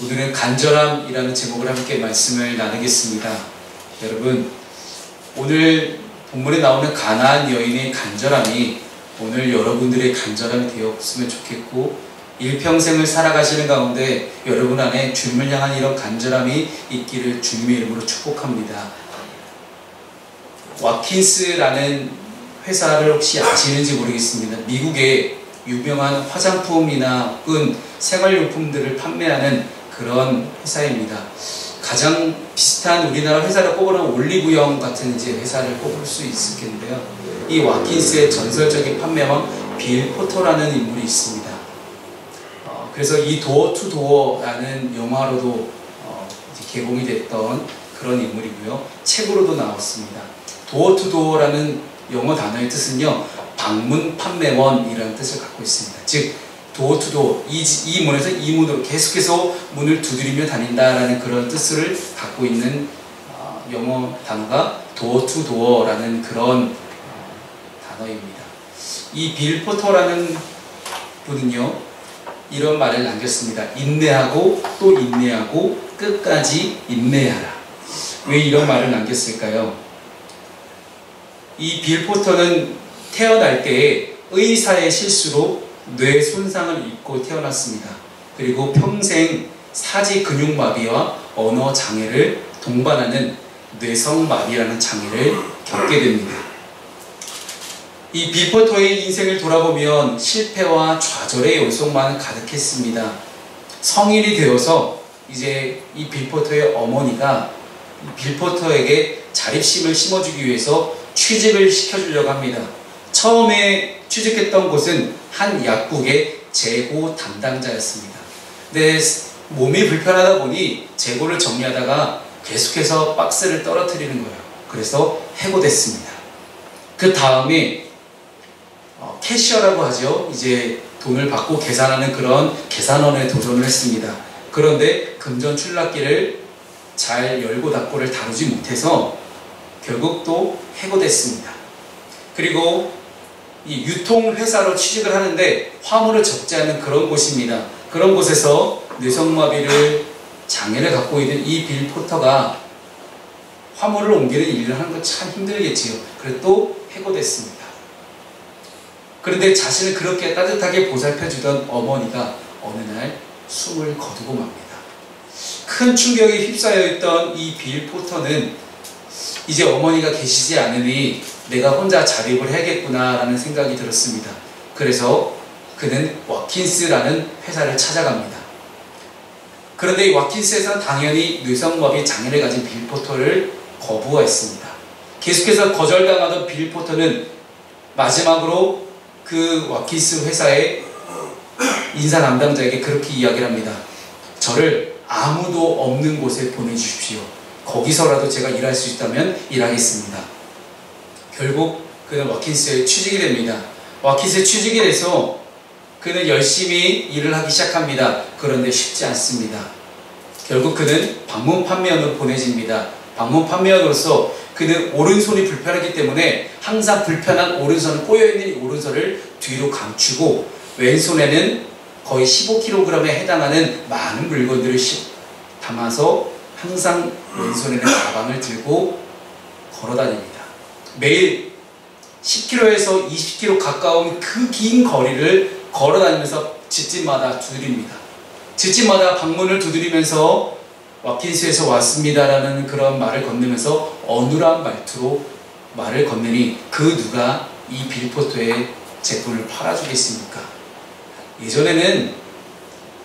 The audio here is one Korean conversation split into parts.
오늘은 간절함이라는 제목을 함께 말씀을 나누겠습니다. 여러분, 오늘 본문에 나오는 가나안 여인의 간절함이 오늘 여러분들의 간절함이 되었으면 좋겠고, 일평생을 살아가시는 가운데 여러분 안에 주님을 향한 이런 간절함이 있기를 주님의 이름으로 축복합니다. 와킨스라는 회사를 혹시 아시는지 모르겠습니다. 미국의 유명한 화장품이나 혹은 생활용품들을 판매하는 그런 회사입니다. 가장 비슷한 우리나라 회사를 꼽으면 올리브영 같은 이제 회사를 꼽을 수 있겠는데요. 이 와킨스의 전설적인 판매왕 빌 포터라는 인물이 있습니다. 그래서 이 도어 투 도어라는 영화로도 개봉이 됐던 그런 인물이고요. 책으로도 나왔습니다. 도어 투 도어라는 영어 단어의 뜻은요, 방문 판매원이라는 뜻을 갖고 있습니다. 즉 도어 투 도어, 이 문에서 이 문으로 계속해서 문을 두드리며 다닌다라는 그런 뜻을 갖고 있는 영어 단어가 도어 투 도어라는 그런 단어입니다. 이 빌 포터라는 분은요, 이런 말을 남겼습니다. 인내하고 또 인내하고 끝까지 인내하라. 왜 이런 말을 남겼을까요? 이 빌 포터는 태어날 때에 의사의 실수로 뇌 손상을 입고 태어났습니다. 그리고 평생 사지 근육마비와 언어 장애를 동반하는 뇌성마비라는 장애를 겪게 됩니다. 이 빌 포터의 인생을 돌아보면 실패와 좌절의 연속만 가득했습니다. 성인이 되어서 이제 이 빌 포터의 어머니가 빌 포터에게 자립심을 심어주기 위해서 취직을 시켜주려고 합니다. 처음에 취직했던 곳은 한 약국의 재고 담당자였습니다. 근데 몸이 불편하다 보니 재고를 정리하다가 계속해서 박스를 떨어뜨리는 거예요. 그래서 해고됐습니다. 그 다음에 캐셔라고 하죠. 이제 돈을 받고 계산하는 그런 계산원에 도전을 했습니다. 그런데 금전 출납기를 잘 열고 닫고를 다루지 못해서 결국 또 해고됐습니다. 그리고 이 유통회사로 취직을 하는데 화물을 적지 않은 그런 곳입니다. 그런 곳에서 뇌성마비를 장애를 갖고 있는 이 빌 포터가 화물을 옮기는 일을 하는 건 참 힘들겠지요. 그래서 또 해고됐습니다. 그런데 자신을 그렇게 따뜻하게 보살펴주던 어머니가 어느 날 숨을 거두고 맙니다. 큰 충격에 휩싸여 있던 이 빌 포터는 이제 어머니가 계시지 않으니 내가 혼자 자립을 해야겠구나 라는 생각이 들었습니다. 그래서 그는 와킨스라는 회사를 찾아갑니다. 그런데 이 와킨스에서는 당연히 뇌성마비 장애를 가진 빌 포터를 거부했습니다. 계속해서 거절당하던 빌 포터는 마지막으로 그 와킨스 회사의 인사 담당자에게 그렇게 이야기를 합니다. 저를 아무도 없는 곳에 보내주십시오. 거기서라도 제가 일할 수 있다면 일하겠습니다. 결국 그는 와킨스에 취직이 됩니다. 와킨스에 취직이 돼서 그는 열심히 일을 하기 시작합니다. 그런데 쉽지 않습니다. 결국 그는 방문 판매원으로 보내집니다. 방문 판매원으로서 그는 오른손이 불편하기 때문에 항상 불편한 오른손, 꼬여있는 이 오른손을 뒤로 감추고 왼손에는 거의 15kg에 해당하는 많은 물건들을 담아서 항상 왼손에는 가방을 들고 걸어다닙니다. 매일 10km에서 20km 가까운 그 긴 거리를 걸어다니면서 집집마다 두드립니다. 집집마다 방문을 두드리면서 와킨스에서 왔습니다라는 그런 말을 건네면서 어눌한 말투로 말을 건네니 그 누가 이 빌 포터의 제품을 팔아주겠습니까? 예전에는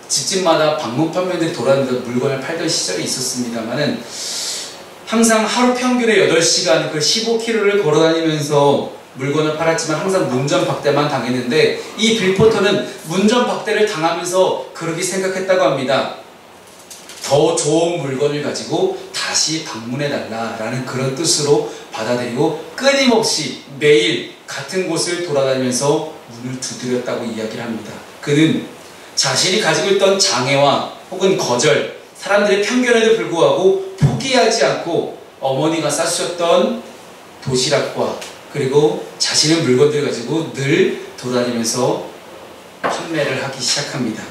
집집마다 방문 판매들이 돌아다니면서 물건을 팔던 시절이 있었습니다만은 항상 하루 평균에 8시간 그 15km를 걸어다니면서 물건을 팔았지만 항상 문전박대만 당했는데 이 빌 포터는 문전박대를 당하면서 그렇게 생각했다고 합니다. 더 좋은 물건을 가지고 다시 방문해달라라는 그런 뜻으로 받아들이고 끊임없이 매일 같은 곳을 돌아다니면서 문을 두드렸다고 이야기를 합니다. 그는 자신이 가지고 있던 장애와 혹은 거절, 사람들의 편견에도 불구하고 포기하지 않고 어머니가 싸주셨던 도시락과 그리고 자신의 물건들 가지고 늘 돌아다니면서 판매를 하기 시작합니다.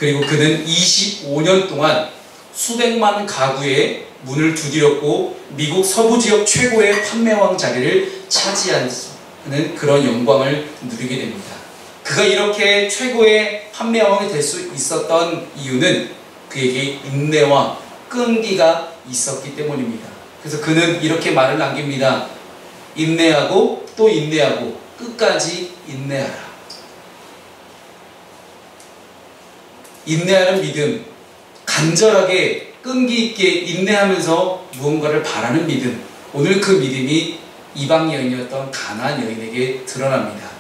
그리고 그는 25년 동안 수백만 가구의 문을 두드렸고 미국 서부 지역 최고의 판매왕 자리를 차지하는 그런 영광을 누리게 됩니다. 그가 이렇게 최고의 판매왕이 될 수 있었던 이유는 그에게 인내와 끈기가 있었기 때문입니다. 그래서 그는 이렇게 말을 남깁니다. 인내하고 또 인내하고 끝까지 인내하라. 인내하는 믿음, 간절하게 끈기 있게 인내하면서 무언가를 바라는 믿음, 오늘 그 믿음이 이방 여인이었던 가나안 여인에게 드러납니다.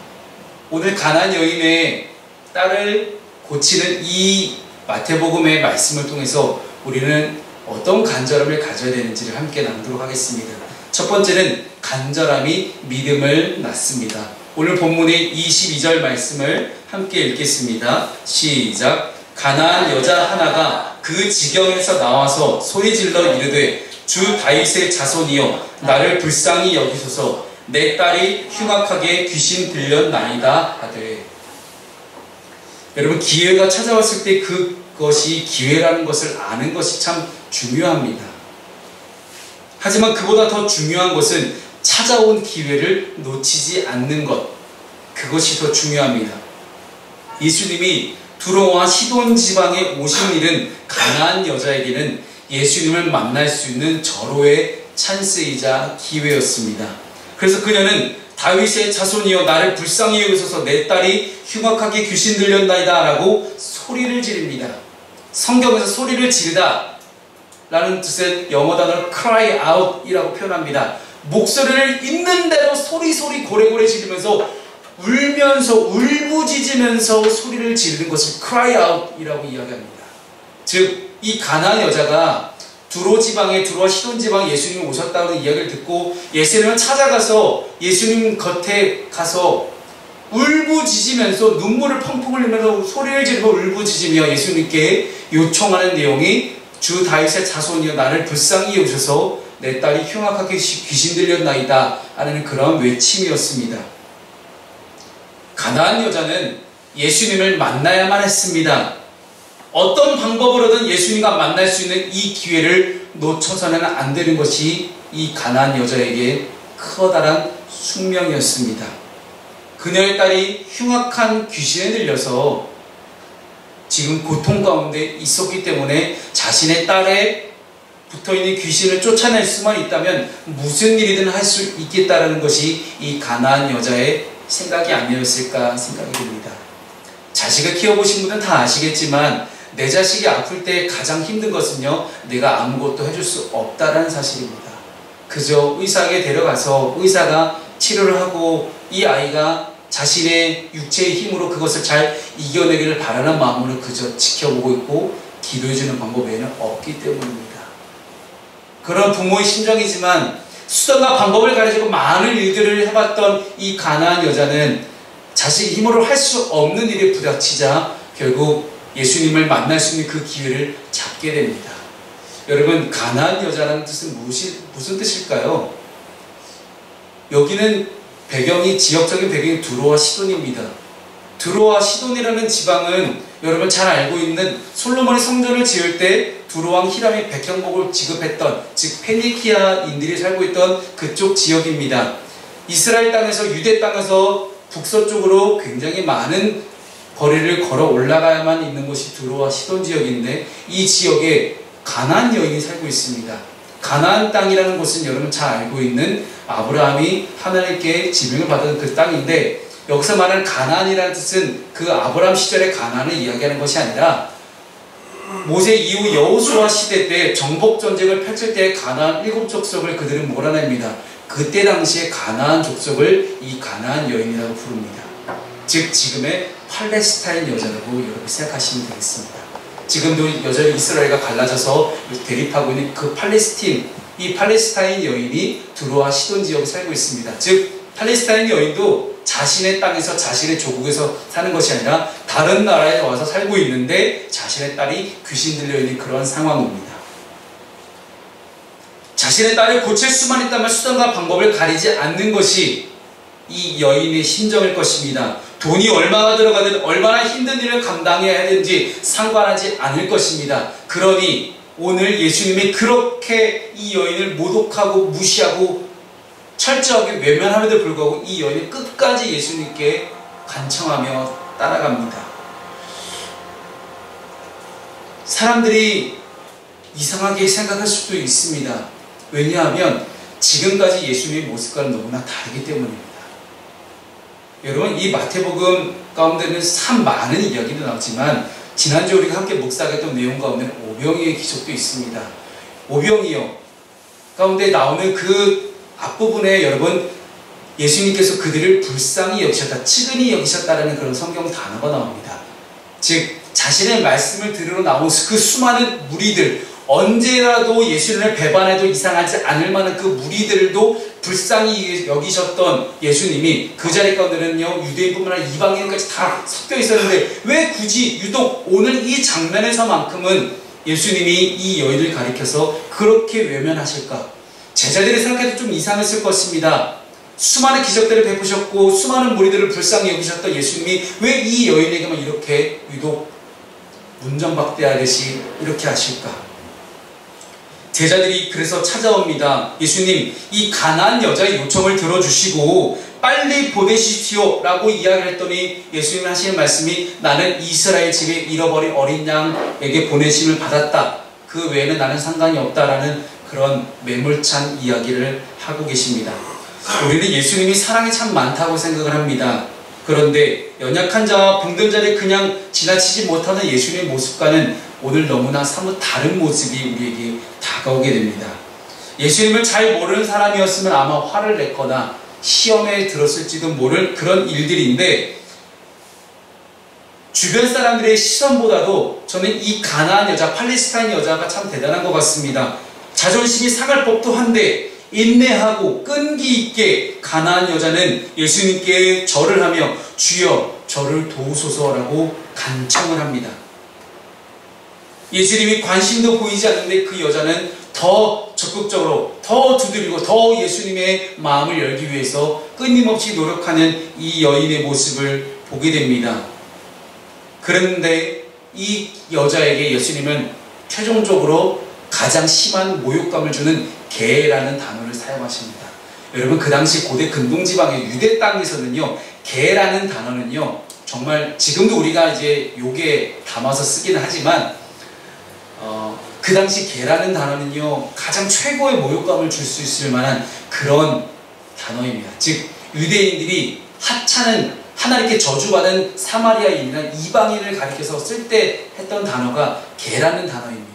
오늘 가나안 여인의 딸을 고치는 이 마태복음의 말씀을 통해서 우리는 어떤 간절함을 가져야 되는지를 함께 나누도록 하겠습니다. 첫 번째는 간절함이 믿음을 낳습니다. 오늘 본문의 22절 말씀을 함께 읽겠습니다. 시작. 가나안 여자 하나가 그 지경에서 나와서 소리질러 이르되 주 다윗의 자손이여 나를 불쌍히 여기소서 내 딸이 흉악하게 귀신 들렸나이다 하되. 여러분, 기회가 찾아왔을 때 그것이 기회라는 것을 아는 것이 참 중요합니다. 하지만 그보다 더 중요한 것은 찾아온 기회를 놓치지 않는 것, 그것이 더 중요합니다. 예수님이 두로와 시돈 지방에 오신 일은 가나안 여자에게는 예수님을 만날 수 있는 절호의 찬스이자 기회였습니다. 그래서 그녀는 다윗의 자손이여 나를 불쌍히 여기소서 내 딸이 흉악하게 귀신 들렸나이다 라고 소리를 지릅니다. 성경에서 소리를 지르다 라는 뜻의 영어 단어를 cry out 이라고 표현합니다. 목소리를 있는 대로 소리 고래고래 지르면서 울면서 울부짖으면서 소리를 지르는 것을 cry out 이라고 이야기합니다. 즉 이 가나안 여자가 두로 지방에 두로와 시돈 지방에 예수님이 오셨다는 이야기를 듣고 예수님을 찾아가서 예수님 곁에 가서 울부짖으면서 눈물을 펑펑 흘리면서 소리를 지르고 울부짖으며 예수님께 요청하는 내용이 주 다윗의 자손이여 나를 불쌍히 여기소서 내 딸이 흉악하게 귀신 들렸나이다 하는 그런 외침이었습니다. 가나안 여자는 예수님을 만나야만 했습니다. 어떤 방법으로든 예수님과 만날 수 있는 이 기회를 놓쳐서는 안 되는 것이 이 가나안 여자에게 커다란 숙명이었습니다. 그녀의 딸이 흉악한 귀신에 들려서 지금 고통 가운데 있었기 때문에 자신의 딸에 붙어있는 귀신을 쫓아낼 수만 있다면 무슨 일이든 할 수 있겠다라는 것이 이 가나안 여자의 생각이 아니었을까 생각이 듭니다. 자식을 키워보신 분은 다 아시겠지만 내 자식이 아플 때 가장 힘든 것은요, 내가 아무것도 해줄 수 없다라는 사실입니다. 그저 의사에게 데려가서 의사가 치료를 하고 이 아이가 자신의 육체의 힘으로 그것을 잘 이겨내기를 바라는 마음으로 그저 지켜보고 있고 기도해주는 방법 외에는 없기 때문입니다. 그런 부모의 심정이지만 수단과 방법을 가르치고 많은 일들을 해봤던 이 가나안 여자는 자신의 힘으로 할 수 없는 일에 부닥치자 결국 예수님을 만날 수 있는 그 기회를 잡게 됩니다. 여러분, 가나안 여자라는 뜻은 무슨 뜻일까요? 여기는 배경이, 지역적인 배경이 두로와 시돈입니다. 두로와 시돈이라는 지방은 여러분 잘 알고 있는 솔로몬이 성전을 지을 때 두로왕 히람이 백향목을 지급했던, 즉 페니키아인들이 살고 있던 그쪽 지역입니다. 이스라엘 땅에서, 유대 땅에서 북서쪽으로 굉장히 많은 거리를 걸어 올라가야만 있는 곳이 두로와 시돈 지역인데 이 지역에 가나안 여인이 살고 있습니다. 가나안 땅이라는 곳은 여러분 잘 알고 있는 아브라함이 하나님께 지명을 받은 그 땅인데, 여기서 말하는 가나안이라는 뜻은 그 아브라함 시절의 가나안을 이야기하는 것이 아니라 모세 이후 여호수아 시대 때 정복 전쟁을 펼칠 때 가나안 7족속을 그들은 몰아냅니다. 그때 당시에 가나안 족속을 이 가나안 여인이라고 부릅니다. 즉 지금의 팔레스타인 여자라고 여러분 생각하시면 되겠습니다. 지금도 여전히 이스라엘과 갈라져서 대립하고 있는 그 팔레스틴, 이 팔레스타인 여인이 두로와 시돈 지역에 살고 있습니다. 즉 팔레스타인 여인도 자신의 땅에서, 자신의 조국에서 사는 것이 아니라 다른 나라에 와서 살고 있는데 자신의 딸이 귀신 들려있는 그런 상황입니다. 자신의 딸을 고칠 수만 있다면 수단과 방법을 가리지 않는 것이 이 여인의 심정일 것입니다. 돈이 얼마나 들어가든 얼마나 힘든 일을 감당해야 하든지 상관하지 않을 것입니다. 그러니 오늘 예수님이 그렇게 이 여인을 모독하고 무시하고 철저하게 외면함에도 불구하고 이 여인은 끝까지 예수님께 간청하며 따라갑니다. 사람들이 이상하게 생각할 수도 있습니다. 왜냐하면 지금까지 예수님의 모습과는 너무나 다르기 때문입니다. 여러분, 이 마태복음 가운데는 참 많은 이야기도 나오지만 지난주 우리가 함께 묵상했던 내용 가운데는 오병이의 기적도 있습니다. 오병이어 가운데 나오는 그 앞부분에 여러분, 예수님께서 그들을 불쌍히 여기셨다, 측은히 여기셨다라는 그런 성경 단어가 나옵니다. 즉 자신의 말씀을 들으러 나온 그 수많은 무리들, 언제라도 예수님을 배반해도 이상하지 않을 만한 그 무리들도 불쌍히 여기셨던 예수님이 그 자리 가운데는요, 유대인뿐만 아니라 이방인까지 다 섞여 있었는데 왜 굳이 유독 오늘 이 장면에서만큼은 예수님이 이 여인을 가리켜서 그렇게 외면하실까? 제자들이 생각해도 좀 이상했을 것입니다. 수많은 기적들을 베푸셨고 수많은 무리들을 불쌍히 여기셨던 예수님이 왜 이 여인에게만 이렇게 유독 문전박대하듯이 이렇게 하실까? 제자들이 그래서 찾아옵니다. 예수님, 이 가난한 여자의 요청을 들어주시고 빨리 보내십시오 라고 이야기를 했더니 예수님이 하시는 말씀이 나는 이스라엘 집에 잃어버린 어린 양에게 보내심을 받았다. 그 외에는 나는 상관이 없다라는 그런 매몰찬 이야기를 하고 계십니다. 우리는 예수님이 사랑이 참 많다고 생각을 합니다. 그런데 연약한 자와 병든 자를 그냥 지나치지 못하는 예수님의 모습과는 오늘 너무나 사뭇 다른 모습이 우리에게 다가오게 됩니다. 예수님을 잘 모르는 사람이었으면 아마 화를 냈거나 시험에 들었을지도 모를 그런 일들인데 주변 사람들의 시선보다도 저는 이 가나안 여자, 팔레스타인 여자가 참 대단한 것 같습니다. 자존심이 상할 법도 한데 인내하고 끈기 있게 가나안 여자는 예수님께 절을 하며 주여 저를 도우소서라고 간청을 합니다. 예수님이 관심도 보이지 않는데 그 여자는 더 적극적으로 더 두드리고 더 예수님의 마음을 열기 위해서 끊임없이 노력하는 이 여인의 모습을 보게 됩니다. 그런데 이 여자에게 예수님은 최종적으로 가장 심한 모욕감을 주는 개라는 단어를 사용하십니다. 여러분, 그 당시 고대 근동지방의 유대 땅에서는요, 개라는 단어는요, 정말 지금도 우리가 이제 욕에 담아서 쓰기는 하지만 그 당시 개라는 단어는요, 가장 최고의 모욕감을 줄 수 있을 만한 그런 단어입니다. 즉 유대인들이 하찮은 하나님께 저주받은 사마리아인이나 이방인을 가리켜서 쓸 때 했던 단어가 개라는 단어입니다.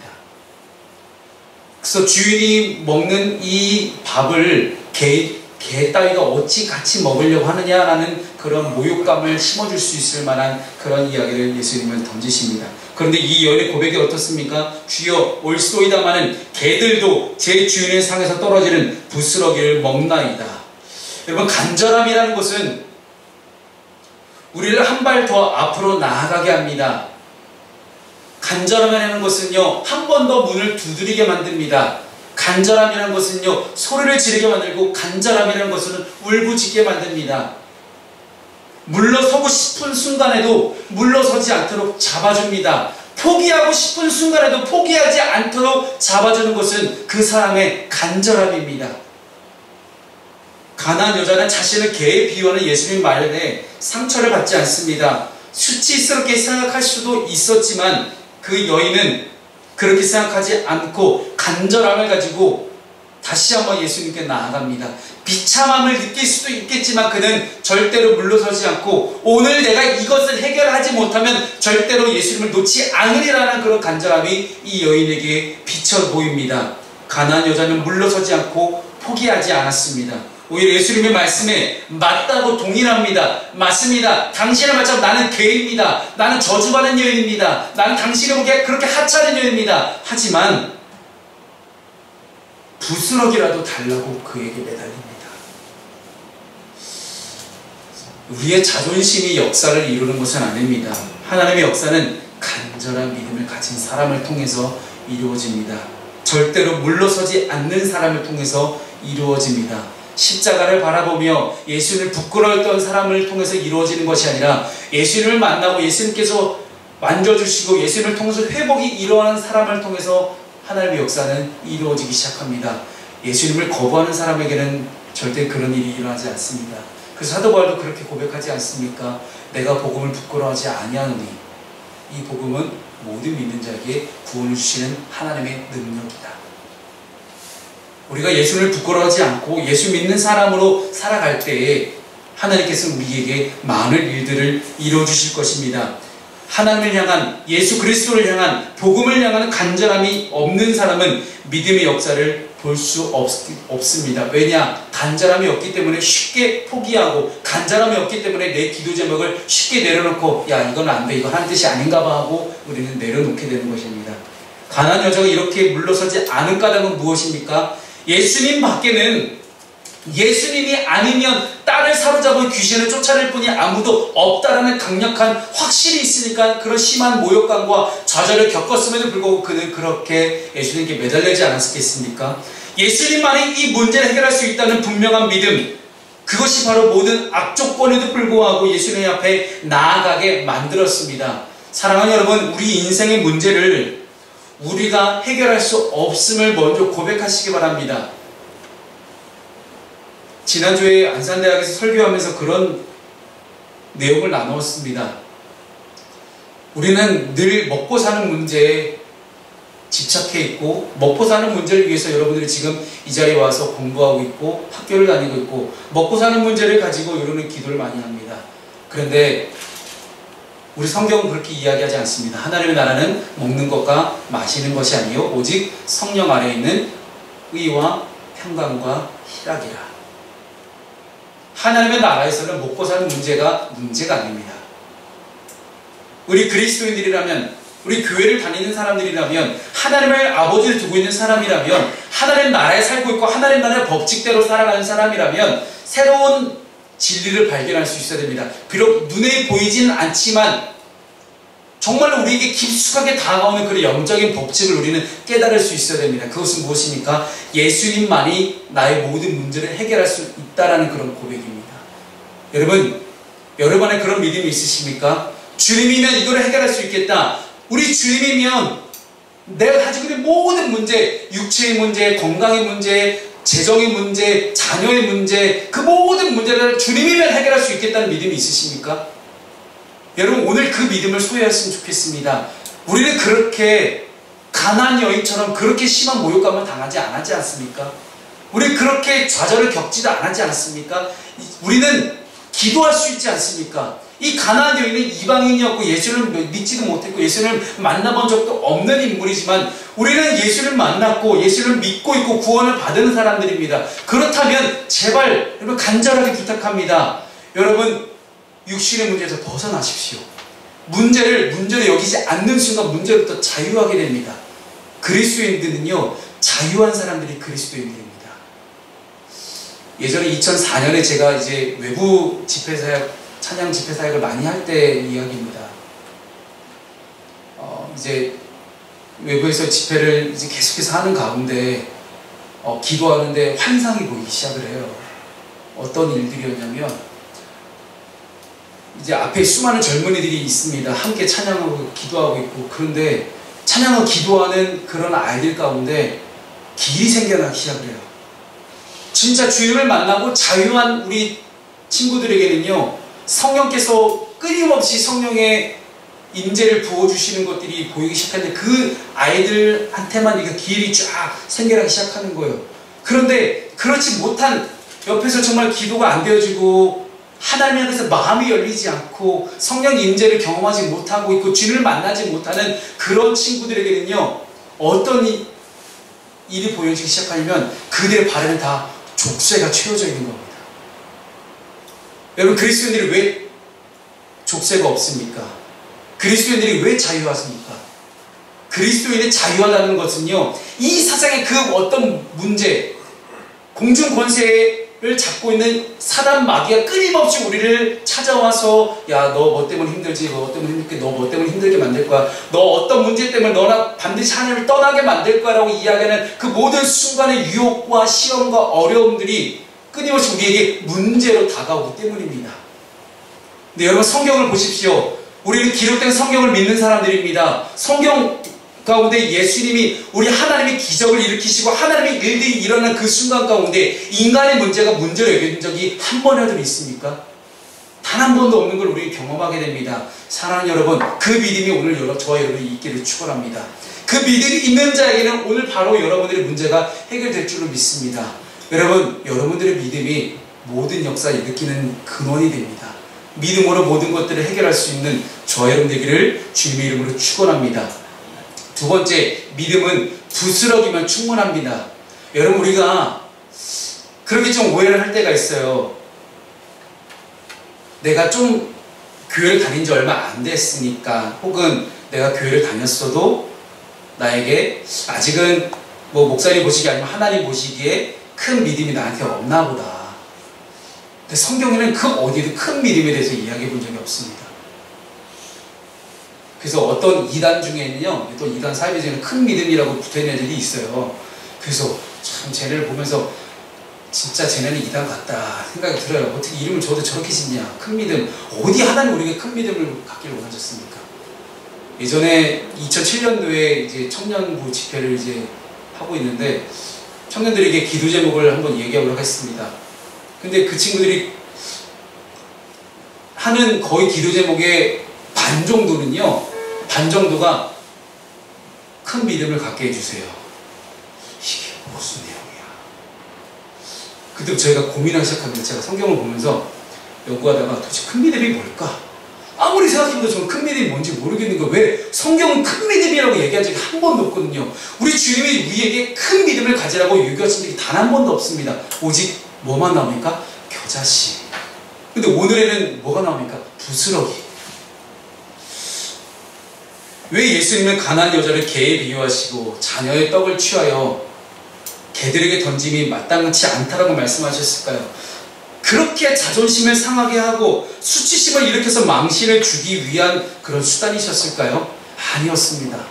그래서 주인이 먹는 이 밥을 개 따위가 어찌 같이 먹으려고 하느냐라는 그런 모욕감을 심어줄 수 있을 만한 그런 이야기를 예수님은 던지십니다. 그런데 이 여인의 고백이 어떻습니까? 주여 올소이다마는 개들도 제 주인의 상에서 떨어지는 부스러기를 먹나이다. 여러분, 간절함이라는 것은 우리를 한 발 더 앞으로 나아가게 합니다. 간절함이라는 것은요, 한 번 더 문을 두드리게 만듭니다. 간절함이라는 것은요, 소리를 지르게 만들고 간절함이라는 것은 울부짖게 만듭니다. 물러서고 싶은 순간에도 물러서지 않도록 잡아줍니다. 포기하고 싶은 순간에도 포기하지 않도록 잡아주는 것은 그 사람의 간절함입니다. 가난한 여자는 자신을 개에 비유하는 예수님 말에 상처를 받지 않습니다. 수치스럽게 생각할 수도 있었지만 그 여인은 그렇게 생각하지 않고 간절함을 가지고 다시 한번 예수님께 나아갑니다. 비참함을 느낄 수도 있겠지만 그는 절대로 물러서지 않고 오늘 내가 이것을 해결하지 못하면 절대로 예수님을 놓지 않으리라는 그런 간절함이 이 여인에게 비쳐 보입니다. 가난한 여자는 물러서지 않고 포기하지 않았습니다. 오히려 예수님의 말씀에 맞다고 동의합니다. 맞습니다. 당신의 말처럼 나는 개입니다. 나는 저주받은 여인입니다. 나는 당신을 보기에 그렇게 하찮은 여인입니다. 하지만 부스러기라도 달라고 그에게 매달립니다. 우리의 자존심이 역사를 이루는 것은 아닙니다. 하나님의 역사는 간절한 믿음을 가진 사람을 통해서 이루어집니다. 절대로 물러서지 않는 사람을 통해서 이루어집니다. 십자가를 바라보며 예수님을 부끄러웠던 사람을 통해서 이루어지는 것이 아니라 예수님을 만나고 예수님께서 만져주시고 예수님을 통해서 회복이 일어나는 사람을 통해서 하나님의 역사는 이루어지기 시작합니다. 예수님을 거부하는 사람에게는 절대 그런 일이 일어나지 않습니다. 그래서 사도 바울도 그렇게 고백하지 않습니까? 내가 복음을 부끄러워하지 아니하노니 이 복음은 모든 믿는 자에게 구원을 주시는 하나님의 능력이다. 우리가 예수를 부끄러워하지 않고 예수 믿는 사람으로 살아갈 때에 하나님께서는 우리에게 많은 일들을 이루어주실 것입니다. 하나님을 향한, 예수 그리스도를 향한, 복음을 향하는 간절함이 없는 사람은 믿음의 역사를 볼 수 없습니다. 왜냐? 간절함이 없기 때문에 쉽게 포기하고, 간절함이 없기 때문에 내 기도 제목을 쉽게 내려놓고, 야, 이건 안 돼, 이거 하는 뜻이 아닌가 봐 하고 우리는 내려놓게 되는 것입니다. 가나안 여자가 이렇게 물러서지 않은 까닭은 무엇입니까? 예수님 밖에는, 예수님이 아니면 딸을 사로잡은 귀신을 쫓아낼 분이 아무도 없다라는 강력한 확실이 있으니까 그런 심한 모욕감과 좌절을 겪었음에도 불구하고 그는 그렇게 예수님께 매달리지 않았겠습니까? 예수님만이 이 문제를 해결할 수 있다는 분명한 믿음, 그것이 바로 모든 악조건에도 불구하고 예수님 앞에 나아가게 만들었습니다. 사랑하는 여러분, 우리 인생의 문제를 우리가 해결할 수 없음을 먼저 고백하시기 바랍니다. 지난주에 안산대학에서 설교하면서 그런 내용을 나누었습니다. 우리는 늘 먹고 사는 문제에 집착해 있고, 먹고 사는 문제를 위해서 여러분들이 지금 이 자리에 와서 공부하고 있고 학교를 다니고 있고 먹고 사는 문제를 가지고 여러분은 기도를 많이 합니다. 그런데 우리 성경은 그렇게 이야기하지 않습니다. 하나님의 나라는 먹는 것과 마시는 것이 아니요 오직 성령 아래에 있는 의와 평강과 희락이라. 하나님의 나라에서는 먹고 사는 문제가 아닙니다. 우리 그리스도인들이라면, 우리 교회를 다니는 사람들이라면, 하나님의 아버지를 두고 있는 사람이라면, 하나님 나라에 살고 있고 하나님 나라의 법칙대로 살아가는 사람이라면 새로운 진리를 발견할 수 있어야 됩니다. 비록 눈에 보이지는 않지만 정말로 우리에게 깊숙하게 다가오는 그런 영적인 법칙을 우리는 깨달을 수 있어야 됩니다. 그것은 무엇입니까? 예수님만이 나의 모든 문제를 해결할 수 있다라는 그런 고백입니다. 여러분 안에 그런 믿음이 있으십니까? 주님이면 이거를 해결할 수 있겠다. 우리 주님이면 내가 가지고 있는 모든 문제, 육체의 문제, 건강의 문제, 재정의 문제, 자녀의 문제, 그 모든 문제를 주님이면 해결할 수 있겠다는 믿음이 있으십니까? 여러분, 오늘 그 믿음을 소유했으면 좋겠습니다. 우리는 그렇게 가나안 여인처럼 그렇게 심한 모욕감을 당하지 않았지 않습니까? 우리 그렇게 좌절을 겪지도 않았지 않습니까? 우리는 기도할 수 있지 않습니까? 이 가나안 여인은 이방인이었고 예수를 믿지도 못했고 예수를 만나본 적도 없는 인물이지만 우리는 예수를 만났고 예수를 믿고 있고 구원을 받은 사람들입니다. 그렇다면 제발 여러분 간절하게 부탁합니다. 여러분, 육신의 문제에서 벗어나십시오. 문제를 여기지 않는 순간 문제부터 자유하게 됩니다. 그리스도인들은요, 자유한 사람들이 그리스도인들입니다. 예전에 2004년에 제가 이제 외부 집회사역, 찬양 집회사역을 많이 할 때 이야기입니다. 이제 외부에서 집회를 이제 계속해서 하는 가운데 기도하는데 환상이 보이기 시작을 해요. 어떤 일들이었냐면 이제 앞에 수많은 젊은이들이 있습니다. 함께 찬양하고 기도하고 있고, 그런데 찬양하고 기도하는 그런 아이들 가운데 길이 생겨나기 시작을 해요. 진짜 주님을 만나고 자유한 우리 친구들에게는요, 성령께서 끊임없이 성령의 임재를 부어주시는 것들이 보이기 시작하는데 그 아이들한테만 이게 길이 쫙 생겨나기 시작하는 거예요. 그런데 그렇지 못한, 옆에서 정말 기도가 안 되어지고 하나님 앞에서 마음이 열리지 않고 성령 임재를 경험하지 못하고 있고 주님을 만나지 못하는 그런 친구들에게는요, 어떤 일이 보여지기 시작하냐면 그들의 발에는 다 족쇄가 채워져 있는 겁니다. 여러분, 그리스도인들이 왜 족쇄가 없습니까? 그리스도인들이 왜 자유하십니까? 그리스도인이 자유하다는 것은요, 이 세상의 그 어떤 문제, 공중 권세를 잡고 있는 사단 마귀가 끊임없이 우리를 찾아와서, 야, 너 뭐 때문에 힘들지? 너 때문에 힘들게, 너 뭐 때문에 힘들게 만들 거야? 너 어떤 문제 때문에 너나 반드시 하나님을 떠나게 만들 거야? 라고 이야기하는 그 모든 순간의 유혹과 시험과 어려움들이 끊임없이 우리에게 문제로 다가오기 때문입니다. 네, 여러분 성경을 보십시오. 우리는 기록된 성경을 믿는 사람들입니다. 성경 가운데 예수님이 우리 하나님의 기적을 일으키시고 하나님의 일들이 일어난 그 순간 가운데 인간의 문제가 문제로 여겨진 적이 한 번이라도 있습니까? 단 한 번도 없는 걸 우리 경험하게 됩니다. 사랑하는 여러분, 그 믿음이 오늘 저와 여러분이 있기를 축원합니다. 그 믿음이 있는 자에게는 오늘 바로 여러분들의 문제가 해결될 줄로 믿습니다. 여러분, 여러분들의 믿음이 모든 역사를 일으키는 근원이 됩니다. 믿음으로 모든 것들을 해결할 수 있는 저와 여러분 되기를 주님의 이름으로 축원합니다. 두 번째, 믿음은 부스러기면 충분합니다. 여러분, 우리가 그렇게 좀 오해를 할 때가 있어요. 내가 좀 교회를 다닌 지 얼마 안 됐으니까, 혹은 내가 교회를 다녔어도 나에게 아직은 뭐 목사님 보시기에 아니면 하나님 보시기에 큰 믿음이 나한테 없나 보다. 근데 성경에는 그 어디에도 큰 믿음에 대해서 이야기해 본 적이 없습니다. 그래서 어떤 이단 중에는요, 또 이단 사회 중에는 큰 믿음이라고 붙어있는 애들이 있어요. 그래서 참 쟤네를 보면서 진짜 쟤네는 이단 같다 생각이 들어요. 어떻게 이름을 줘도 저렇게 짓냐. 큰 믿음. 어디 하나님 우리에게 큰 믿음을 갖기를 원하셨습니까? 예전에 2007년도에 이제 청년부 집회를 이제 하고 있는데 청년들에게 기도 제목을 한번 얘기하도록 했습니다. 근데 그 친구들이 하는 거의 기도 제목의 반 정도는요, 반 정도가 큰 믿음을 갖게 해주세요. 이게 무슨 내용이야? 그때 저희가 고민하기 시작합니다. 제가 성경을 보면서 연구하다가 도대체 큰 믿음이 뭘까? 아무리 생각해도 저는 큰 믿음이 뭔지 모르겠는 거예요. 왜? 성경은 큰 믿음이라고 얘기한 적이 한 번도 없거든요. 우리 주님이 우리에게 큰 믿음을 가지라고 요구하신 적이 단 한 번도 없습니다. 오직 뭐만 나옵니까? 겨자씨. 근데 오늘에는 뭐가 나옵니까? 부스러기. 왜 예수님은 가난한 여자를 개에 비유하시고 자녀의 떡을 취하여 개들에게 던짐이 마땅치 않다라고 말씀하셨을까요? 그렇게 자존심을 상하게 하고 수치심을 일으켜서 망신을 주기 위한 그런 수단이셨을까요? 아니었습니다.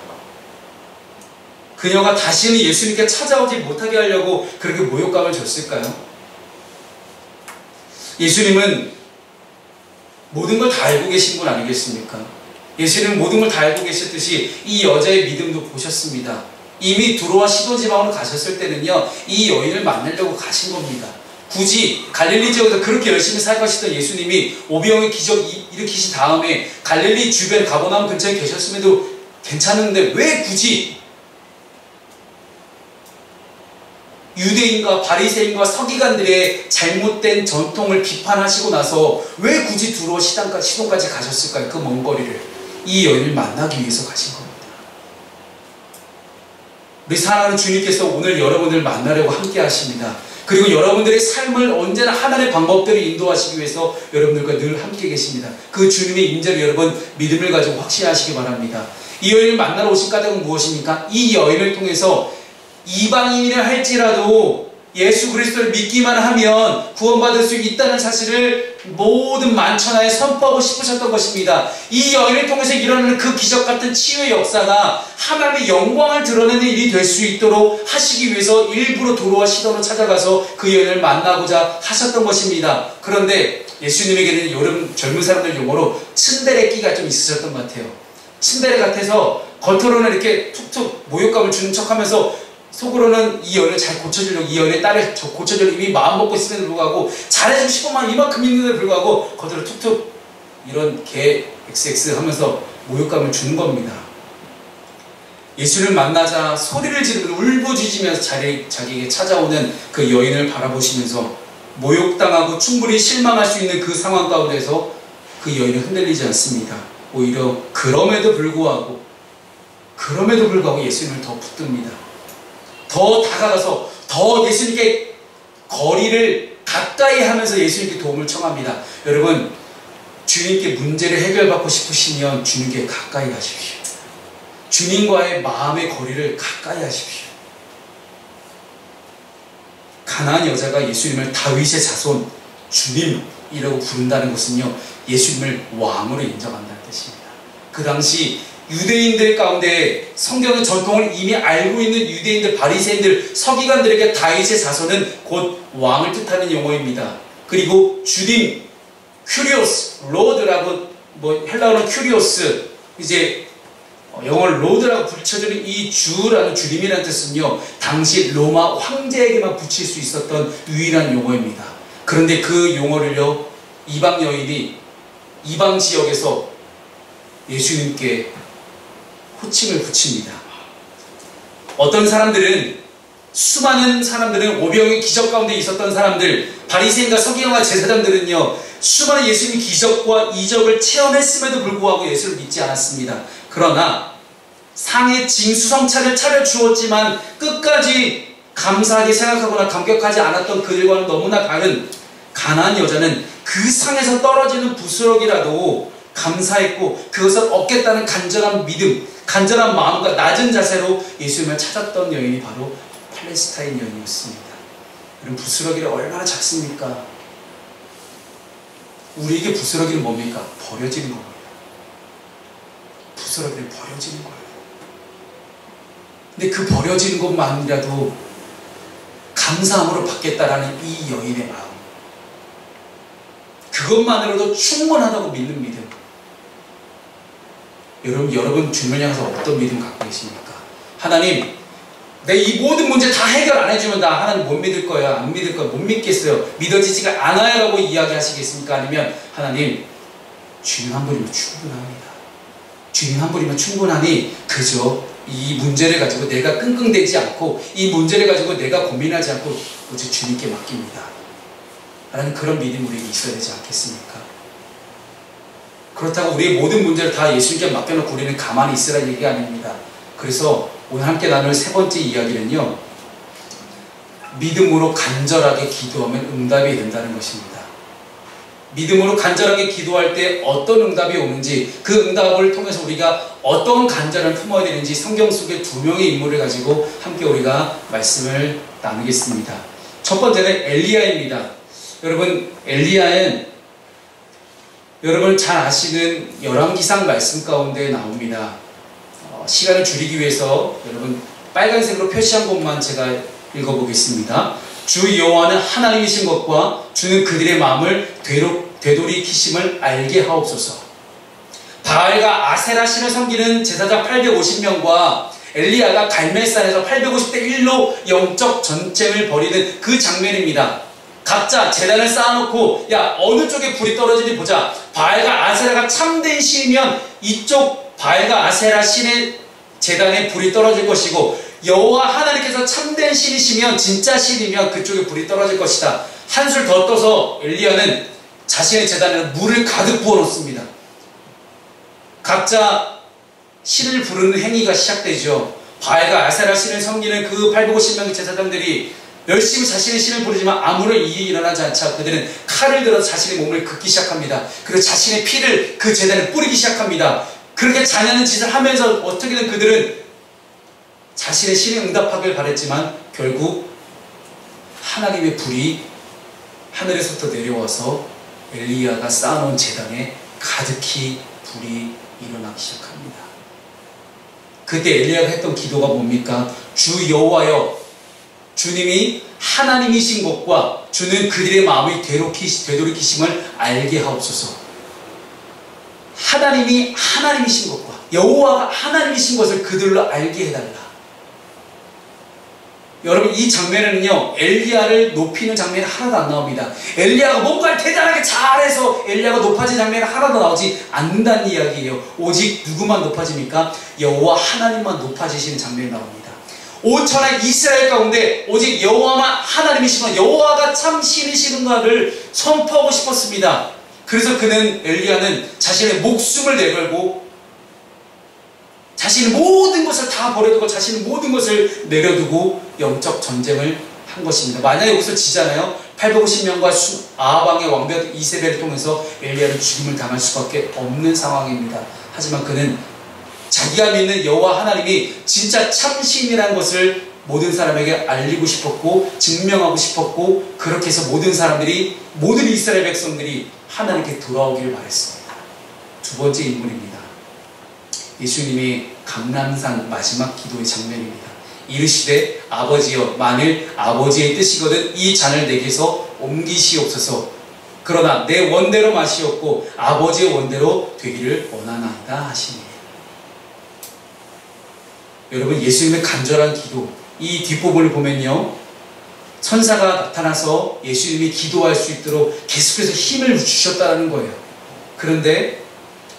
그녀가 다시는 예수님께 찾아오지 못하게 하려고 그렇게 모욕감을 줬을까요? 예수님은 모든 걸 다 알고 계신 분 아니겠습니까? 예수님은 모든 걸 다 알고 계셨듯이 이 여자의 믿음도 보셨습니다. 이미 두로와 시돈 지방으로 가셨을 때는요, 이 여인을 만나려고 가신 겁니다. 굳이 갈릴리 지역에서 그렇게 열심히 살아가시던 예수님이 오병의 기적 일으키신 다음에 갈릴리 주변 가버나움 근처에 계셨음에도 괜찮은데 왜 굳이 유대인과 바리새인과 서기관들의 잘못된 전통을 비판하시고 나서 왜 굳이 두로 시돈까지 가셨을까요? 그 먼 거리를 이 여인을 만나기 위해서 가신 겁니다. 우리 사랑하는 주님께서 오늘 여러분들을 만나려고 함께 하십니다. 그리고 여러분들의 삶을 언제나 하나님의 방법대로 인도하시기 위해서 여러분들과 늘 함께 계십니다. 그 주님의 임재를 여러분 믿음을 가지고 확신하시기 바랍니다. 이 여인을 만나러 오신 까닭은 무엇입니까? 이 여인을 통해서 이방인이라 할지라도 예수 그리스도를 믿기만 하면 구원받을 수 있다는 사실을 모든 만천하에 선포하고 싶으셨던 것입니다. 이 여인을 통해서 일어나는 그 기적 같은 치유의 역사가 하나님의 영광을 드러내는 일이 될 수 있도록 하시기 위해서 일부러 도로와 시돈을 찾아가서 그 여인을 만나고자 하셨던 것입니다. 그런데 예수님에게는 여름 젊은 사람들 용어로 츤데레끼가 좀 있으셨던 것 같아요. 츤데레 같아서 겉으로는 이렇게 툭툭 모욕감을 주는 척하면서 속으로는 이 여인을 잘 고쳐주려고, 이 여인의 딸을 고쳐주려고 이미 마음 먹고 있음에도 불구하고 잘해주고 싶어만 이만큼 있는데도 불구하고 겉으로 툭툭 이런 개 XX 하면서 모욕감을 주는 겁니다. 예수를 만나자 소리를 지르고 울부짖으면서 자기에게 찾아오는 그 여인을 바라보시면서 모욕당하고 충분히 실망할 수 있는 그 상황 가운데서 그 여인은 흔들리지 않습니다. 오히려 그럼에도 불구하고 예수님을 더 붙듭니다. 더 다가가서 더 예수님께 거리를 가까이 하면서 예수님께 도움을 청합니다. 여러분, 주님께 문제를 해결받고 싶으시면 주님께 가까이 가십시오. 주님과의 마음의 거리를 가까이 하십시오. 가나안 여자가 예수님을 다윗의 자손 주님이라고 부른다는 것은요, 예수님을 왕으로 인정한다는 뜻입니다. 그 당시 유대인들 가운데 성경의 전통을 이미 알고 있는 유대인들, 바리새인들, 서기관들에게 다윗의 자손은 곧 왕을 뜻하는 용어입니다. 그리고 주님, 큐리오스, 로드라고 헬라어는 큐리오스, 이제 영어로 로드라고 붙여주는 이 주라는 주님이라는 뜻은요, 당시 로마 황제에게만 붙일 수 있었던 유일한 용어입니다. 그런데 그 용어를요, 이방 여인이 이방 지역에서 예수님께 호칭을 붙입니다. 어떤 사람들은, 수많은 사람들은, 오병의 기적 가운데 있었던 사람들, 바리새인과 서기관과 제사장들은요, 수많은 예수님의 기적과 이적을 체험했음에도 불구하고 예수를 믿지 않았습니다. 그러나 상의 징수성찬을 차려주었지만 끝까지 감사하게 생각하거나 감격하지 않았던 그들과는 너무나 다른 가나안 여자는 그 상에서 떨어지는 부스러기라도 감사했고 그것을 얻겠다는 간절한 믿음, 간절한 마음과 낮은 자세로 예수님을 찾았던 여인이 바로 팔레스타인 여인이었습니다. 여러분, 부스러기를 얼마나 작습니까? 우리에게 부스러기는 뭡니까? 버려지는 겁니다. 부스러기를 버려지는 거예요. 근데 그 버려지는 것만이라도 감사함으로 받겠다라는 이 여인의 마음, 그것만으로도 충분하다고 믿는 믿음. 여러분 주님을 향해서 어떤 믿음 갖고 계십니까? 하나님, 내 이 모든 문제 다 해결 안 해주면 나 하나님 못 믿을 거야, 안 믿을 거야, 못 믿겠어요, 믿어지지가 않아요 라고 이야기하시겠습니까? 아니면 하나님, 주님 한 분이면 충분합니다, 주님 한 분이면 충분하니 그저 이 문제를 가지고 내가 끙끙대지 않고, 이 문제를 가지고 내가 고민하지 않고 오직 주님께 맡깁니다 라는 그런 믿음이 우리에게 있어야 되지 않겠습니까? 그렇다고 우리의 모든 문제를 다 예수님께 맡겨놓고 우리는 가만히 있으라는 얘기가 아닙니다. 그래서 오늘 함께 나눌 세 번째 이야기는요, 믿음으로 간절하게 기도하면 응답이 된다는 것입니다. 믿음으로 간절하게 기도할 때 어떤 응답이 오는지, 그 응답을 통해서 우리가 어떤 간절함을 품어야 되는지 성경 속의 두 명의 인물을 가지고 함께 우리가 말씀을 나누겠습니다. 첫 번째는 엘리야입니다. 여러분, 엘리야는 여러분 잘 아시는 열왕기상 말씀 가운데 나옵니다. 시간을 줄이기 위해서 여러분 빨간색으로 표시한 것만 제가 읽어보겠습니다. 주 여호와는 하나님이신 것과 주는 그들의 마음을 되돌이키심을 알게 하옵소서. 바알과 아세라 신을 섬기는 제사장 850명과 엘리야가 갈멜산에서 850대 1로 영적 전쟁을 벌이는 그 장면입니다. 각자 제단을 쌓아놓고, 야, 어느 쪽에 불이 떨어지는지 보자. 바알과 아세라가 참된 신이면 이쪽 바알과 아세라 신의 제단에 불이 떨어질 것이고, 여호와 하나님께서 참된 신이시면, 진짜 신이면 그쪽에 불이 떨어질 것이다. 한술 더 떠서 엘리야는 자신의 제단에 물을 가득 부어 놓습니다. 각자 신을 부르는 행위가 시작되죠. 바알과 아세라 신을 섬기는 그 850명의 제사장들이 열심히 자신의 신을 부르지만 아무런 일이 일어나지 않자 그들은 칼을 들어 자신의 몸을 긋기 시작합니다. 그리고 자신의 피를 그 제단에 뿌리기 시작합니다. 그렇게 잔인한 짓을 하면서 어떻게든 그들은 자신의 신에 응답하길 바랬지만 결국 하나님의 불이 하늘에서부터 내려와서 엘리야가 쌓아놓은 제단에 가득히 불이 일어나기 시작합니다. 그때 엘리야가 했던 기도가 뭡니까? 주 여호와여, 주님이 하나님이신 것과 주는 그들의 마음이 되돌이키심을 알게 하옵소서. 하나님이 하나님이신 것과 여호와가 하나님이신 것을 그들로 알게 해달라. 여러분, 이 장면에는요, 엘리야를 높이는 장면이 하나도 안 나옵니다. 엘리야가 뭔가를 대단하게 잘해서 엘리야가 높아진 장면이 하나도 나오지 않는다는 이야기예요. 오직 누구만 높아집니까? 여호와 하나님만 높아지시는 장면이 나옵니다. 5천의 이스라엘 가운데 오직 여호와만 하나님이시면 여호와가 참 신이시는가를 선포하고 싶었습니다. 그래서 엘리야는 자신의 목숨을 내걸고 자신의 모든 것을 다 버려두고 자신의 모든 것을 내려두고 영적 전쟁을 한 것입니다. 만약에 여기서 지잖아요. 850명과 아합왕의 왕벽 이세벨을 통해서 엘리야는 죽임을 당할 수밖에 없는 상황입니다. 하지만 그는 자기가 믿는 여호와 하나님이 진짜 참신이라는 것을 모든 사람에게 알리고 싶었고 증명하고 싶었고, 그렇게 해서 모든 이스라엘 백성들이 하나님께 돌아오기를 바랬습니다. 두 번째 인물입니다. 예수님의 감람산 마지막 기도의 장면입니다. 이르시되 아버지여 만일 아버지의 뜻이거든 이 잔을 내게서 옮기시옵소서. 그러나 내 원대로 마시옵고 아버지의 원대로 되기를 원하나이다 하시니. 여러분, 예수님의 간절한 기도, 이 뒷부분을 보면요, 천사가 나타나서 예수님이 기도할 수 있도록 계속해서 힘을 주셨다는 거예요. 그런데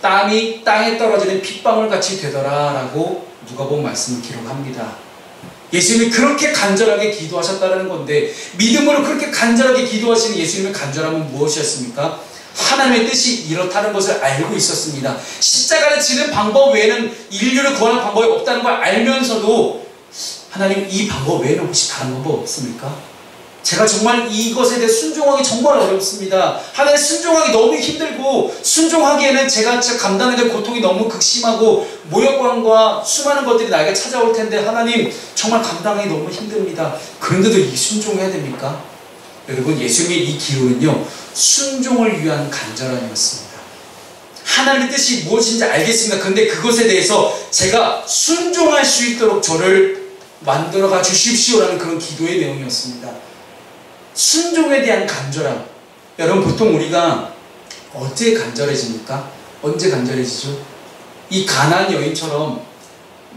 땀이 땅에 떨어지는 핏방울같이 되더라 라고 누가복음 말씀을 기록합니다. 예수님이 그렇게 간절하게 기도하셨다는 건데, 믿음으로 그렇게 간절하게 기도하시는 예수님의 간절함은 무엇이었습니까? 하나님의 뜻이 이렇다는 것을 알고 있었습니다. 십자가를 지는 방법 외에는 인류를 구원할 방법이 없다는 걸 알면서도 하나님, 이 방법 외에는 혹시 다른 방법 없습니까? 제가 정말 이것에 대해 순종하기 정말 어렵습니다. 하나님, 순종하기 너무 힘들고 순종하기에는 제가 감당해야 될 고통이 너무 극심하고 모욕감과 수많은 것들이 나에게 찾아올 텐데 하나님, 정말 감당하기 너무 힘듭니다. 그런데도 이 순종해야 됩니까? 여러분, 예수님의 이 기도는요, 순종을 위한 간절함이었습니다. 하나님의 뜻이 무엇인지 알겠습니다. 그런데 그것에 대해서 제가 순종할 수 있도록 저를 만들어가 주십시오라는 그런 기도의 내용이었습니다. 순종에 대한 간절함. 여러분, 보통 우리가 언제 간절해집니까? 언제 간절해지죠? 이 가나안 여인처럼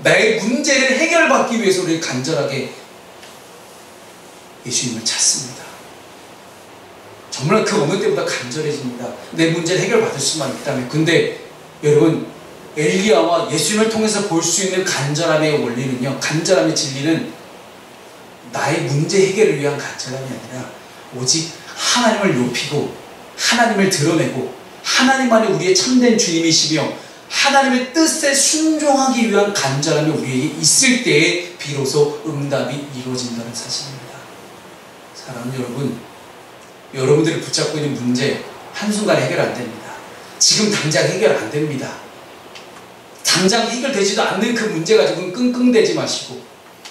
나의 문제를 해결받기 위해서 우리 간절하게 예수님을 찾습니다. 정말 그 어느 때보다 간절해집니다. 내 문제를 해결받을 수만 있다면. 근데 여러분, 엘리야와 예수님을 통해서 볼 수 있는 간절함의 원리는요, 간절함의 진리는 나의 문제 해결을 위한 간절함이 아니라 오직 하나님을 높이고 하나님을 드러내고 하나님만이 우리의 참된 주님이시며 하나님의 뜻에 순종하기 위한 간절함이 우리에게 있을 때에 비로소 응답이 이루어진다는 사실입니다. 사랑하는 여러분, 여러분들이 붙잡고 있는 문제 한순간에 해결 안 됩니다. 지금 당장 해결 안 됩니다. 당장 해결되지도 않는 그 문제 가지고는 끙끙대지 마시고,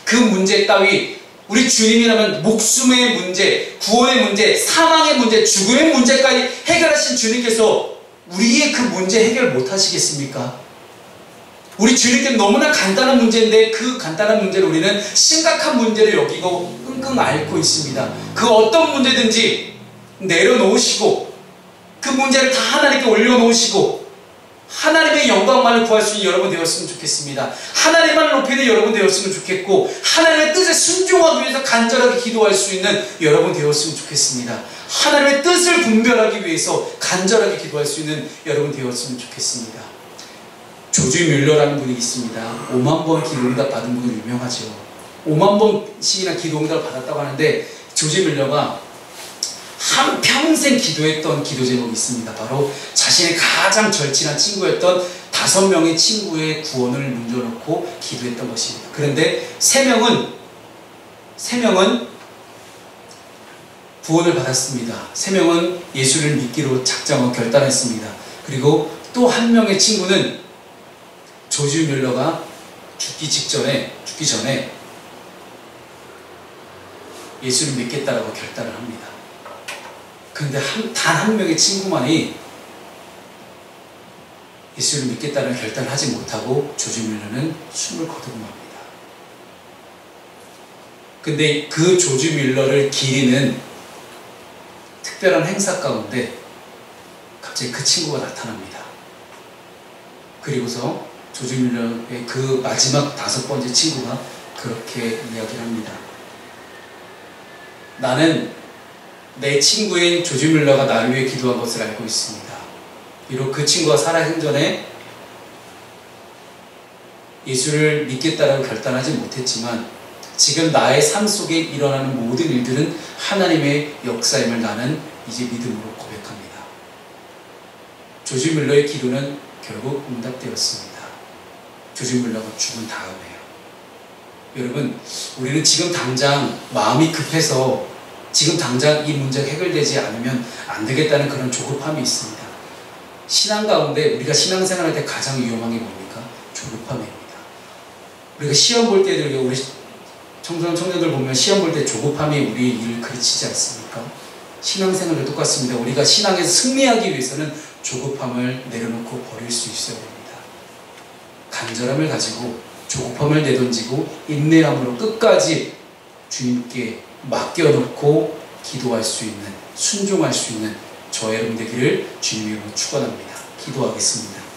그 문제 따위 우리 주님이라면 목숨의 문제, 구원의 문제, 사망의 문제, 죽음의 문제까지 해결하신 주님께서 우리의 그 문제 해결 못 하시겠습니까? 우리 주님께는 너무나 간단한 문제인데 그 간단한 문제를 우리는 심각한 문제를 여기고 끙끙 앓고 있습니다. 그 어떤 문제든지 내려놓으시고 그 문제를 다 하나님께 올려놓으시고 하나님의 영광만을 구할 수 있는 여러분 되었으면 좋겠습니다. 하나님만을 높이는 여러분 되었으면 좋겠고, 하나님의 뜻에 순종하기 위해서 간절하게 기도할 수 있는 여러분 되었으면 좋겠습니다. 하나님의 뜻을 분별하기 위해서 간절하게 기도할 수 있는 여러분 되었으면 좋겠습니다. 조지 뮬러라는 분이 있습니다. 5만 번 기도응답 받은 분은 유명하죠. 5만 번씩이나 기도응답을 받았다고 하는데, 조지 뮬러가 한평생 기도했던 기도 제목이 있습니다. 바로 자신의 가장 절친한 친구였던 5명의 친구의 구원을 문제놓고 기도했던 것입니다. 그런데 3명은 구원을 받았습니다. 3명은 예수를 믿기로 작정하고 결단했습니다. 그리고 또 1명의 친구는 조지 뮬러가 죽기 전에 예수를 믿겠다라고 결단을 합니다. 그런데 단 한 명의 친구만이 예수를 믿겠다는 결단을 하지 못하고 조지 뮬러는 숨을 거두고 맙니다. 근데 그 조지 뮬러를 기리는 특별한 행사 가운데 갑자기 그 친구가 나타납니다. 그리고서 조지 뮬러의 그 마지막 5번째 친구가 그렇게 이야기를 합니다. 나는 내 친구인 조지 뮬러가 나를 위해 기도한 것을 알고 있습니다. 비록 그 친구가 살아생전에 예수를 믿겠다라고 결단하지 못했지만 지금 나의 삶 속에 일어나는 모든 일들은 하나님의 역사임을 나는 이제 믿음으로 고백합니다. 조지 뮬러의 기도는 결국 응답되었습니다. 조지 뮬러가 죽은 다음에요. 여러분, 우리는 지금 당장 마음이 급해서 지금 당장 이 문제가 해결되지 않으면 안 되겠다는 그런 조급함이 있습니다. 신앙 가운데 우리가 신앙생활할 때 가장 위험한 게 뭡니까? 조급함입니다. 우리가 시험 볼 때들, 우리 청년들 보면 시험 볼 때 조급함이 우리의 일을 그르치지 않습니까? 신앙생활도 똑같습니다. 우리가 신앙에서 승리하기 위해서는 조급함을 내려놓고 버릴 수 있어야 됩니다. 간절함을 가지고 조급함을 내던지고 인내함으로 끝까지 주님께 맡겨놓고 기도할 수 있는, 순종할 수 있는 저와 여러분 되기를 주님의 이름으로 축원합니다. 기도하겠습니다.